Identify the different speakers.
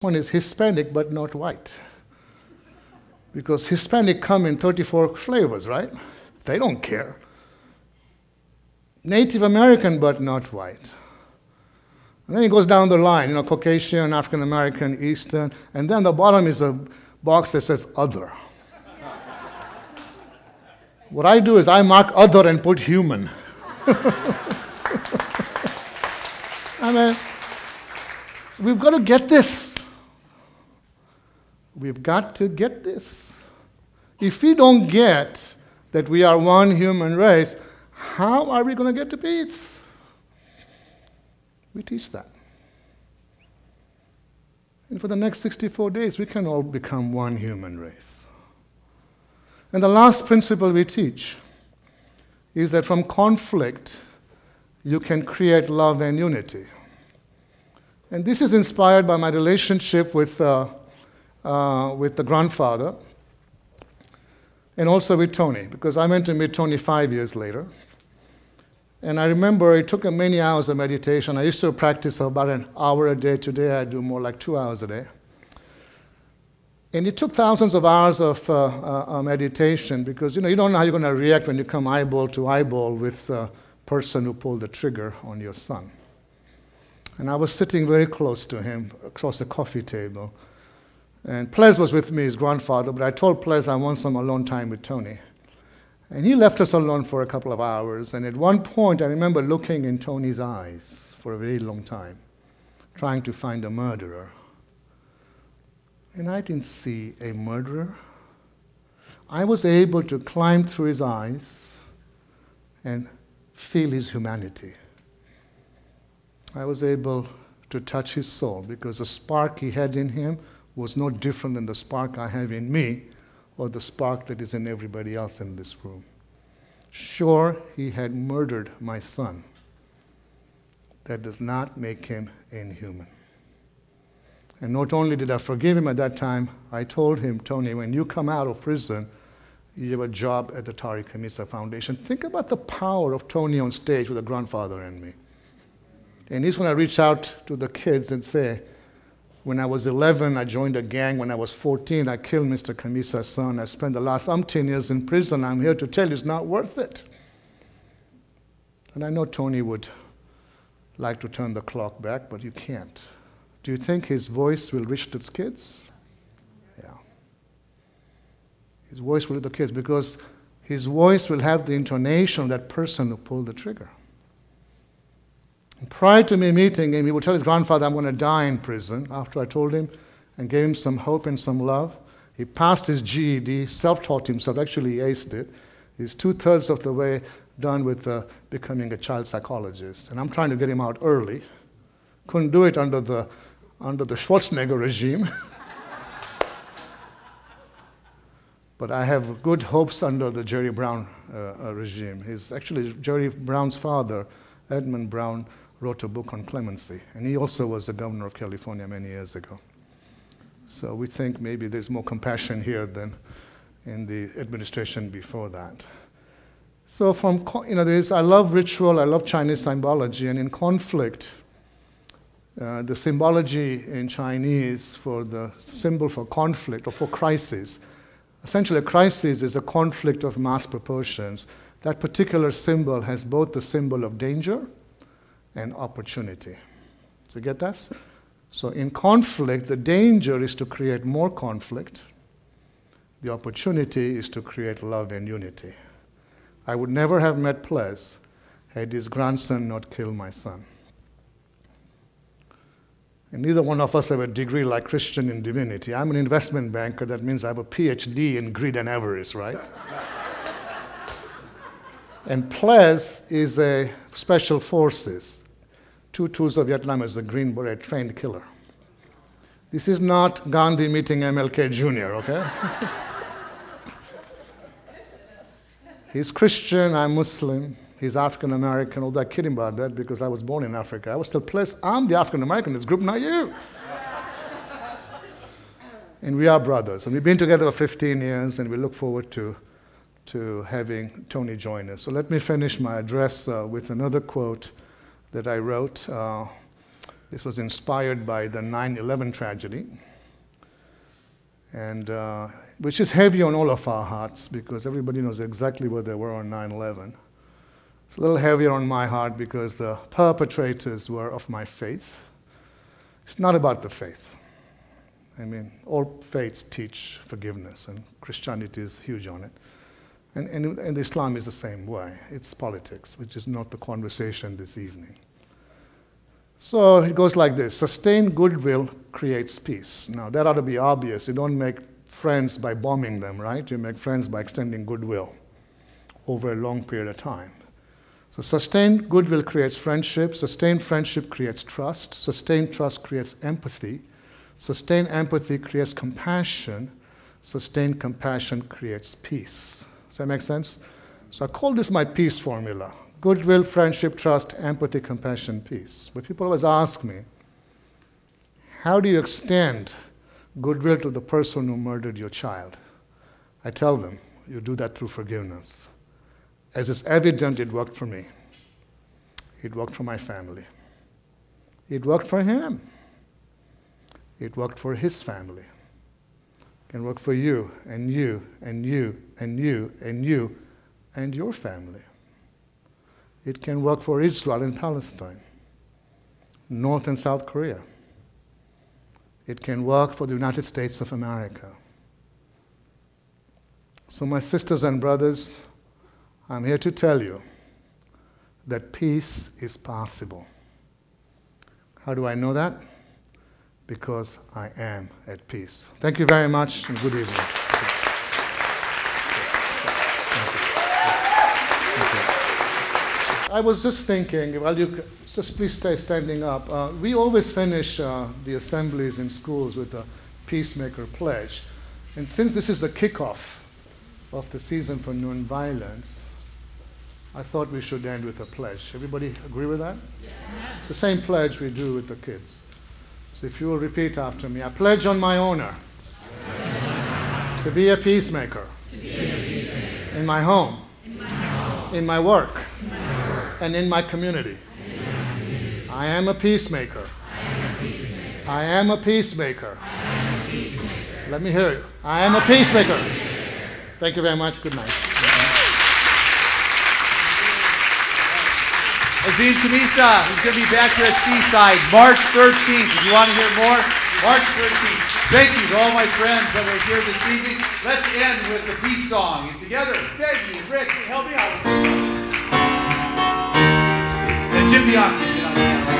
Speaker 1: One is Hispanic but not white. Because Hispanic come in 34 flavors, right? They don't care. Native American but not white. And then it goes down the line, Caucasian, African American, Eastern, and then the bottom is a box that says other. What I do is I mark other and put human. I mean, we've got to get this. We've got to get this. If we don't get that we are one human race, how are we going to get to peace? We teach that. And for the next 64 days, we can all become one human race. And the last principle we teach is that from conflict, you can create love and unity. And this is inspired by my relationship with the grandfather and also with Tony, because I went to meet Tony 5 years later. And I remember it took many hours of meditation. I used to practice about an hour a day. Today I do more like 2 hours a day. And it took thousands of hours of meditation because you don't know how you're going to react when you come eyeball to eyeball with the person who pulled the trigger on your son. And I was sitting very close to him across the coffee table. And Plez was with me, his grandfather, but I told Plez I want some alone time with Tony. And he left us alone for a couple of hours. And at one point, I remember looking in Tony's eyes for a very long time, trying to find a murderer. And I didn't see a murderer. I was able to climb through his eyes and feel his humanity. I was able to touch his soul because the spark he had in him was no different than the spark I have in me or the spark that is in everybody else in this room. Sure, he had murdered my son. That does not make him inhuman. And not only did I forgive him at that time, I told him, Tony, when you come out of prison, you have a job at the Khamisa Foundation. Think about the power of Tony on stage with a grandfather and me. And he's going to reach out to the kids and say, when I was 11, I joined a gang. When I was 14, I killed Mr. Khamisa's son. I spent the last umpteen years in prison. I'm here to tell you it's not worth it. And I know Tony would like to turn the clock back, but you can't. Do you think his voice will reach those kids? Yeah. His voice will reach the kids because his voice will have the intonation of that person who pulled the trigger. And prior to me meeting him, he would tell his grandfather, I'm going to die in prison, after I told him and gave him some hope and some love. He passed his GED, self-taught himself, actually he aced it. He's 2/3 of the way done with becoming a child psychologist. And I'm trying to get him out early. Couldn't do it under the Schwarzenegger regime. But I have good hopes under the Jerry Brown regime. Actually, Jerry Brown's father, Edmund Brown, wrote a book on clemency. And he also was the governor of California many years ago. So we think maybe there's more compassion here than in the administration before that. So I love ritual, I love Chinese symbology, and in conflict, the symbology in Chinese for the symbol for conflict or for crisis, essentially a crisis is a conflict of mass proportions. That particular symbol has both the symbol of danger and opportunity. So get that? So in conflict, the danger is to create more conflict. The opportunity is to create love and unity. I would never have met Plez had his grandson not killed my son. And neither one of us have a degree like Christian in divinity. I'm an investment banker. That means I have a PhD in greed and avarice, right? And Plez is a special forces. 2 tours of Vietnam as a Green Beret trained killer. This is not Gandhi meeting MLK Jr., okay? He's Christian, I'm Muslim. He's African American, although I kid him about that because I was born in Africa. I was still Plez. I'm the African American in this group, not you. And we are brothers. And we've been together for 15 years, and we look forward to having Tony join us. So let me finish my address with another quote that I wrote. This was inspired by the 9/11 tragedy, and which is heavy on all of our hearts because everybody knows exactly where they were on 9/11. It's a little heavier on my heart because the perpetrators were of my faith. It's not about the faith. I mean, all faiths teach forgiveness, and Christianity is huge on it. And Islam is the same way. It's politics, which is not the conversation this evening. So it goes like this. Sustained goodwill creates peace. Now, that ought to be obvious. You don't make friends by bombing them, right? You make friends by extending goodwill over a long period of time. So sustained goodwill creates friendship. Sustained friendship creates trust. Sustained trust creates empathy. Sustained empathy creates compassion. Sustained compassion creates peace. Does that make sense? So I call this my peace formula. Goodwill, friendship, trust, empathy, compassion, peace. But people always ask me, how do you extend goodwill to the person who murdered your child? I tell them, you do that through forgiveness. As is evident, it worked for me. It worked for my family. It worked for him. It worked for his family. It can work for you, and you, and you, and you, and you, and your family. It can work for Israel and Palestine, North and South Korea. It can work for the United States of America. So my sisters and brothers, I'm here to tell you that peace is possible. How do I know that? Because I am at peace. Thank you very much, and good evening. I was just thinking, well, you just please stay standing up. We always finish the assemblies in schools with a Peacemaker Pledge. And since this is the kickoff of the season for Nonviolence, I thought we should end with a pledge. Everybody agree with that? Yes. It's the same pledge we do with the kids. So if you will repeat after me, I pledge on my honor to be a peacemaker, in my home, in my work, and in my community. I am a peacemaker. I am a peacemaker. Let me hear you. I am a peacemaker. Thank you very much. Good night.
Speaker 2: Azim Khamisa is going to be back here at Seaside March 13th. If you want to hear more, March 13th. Thank you to all my friends that were here this evening. Let's end with the peace song. And together, Peggy and Rick, help me out with this song. And Jim Bianchi, get on the piano.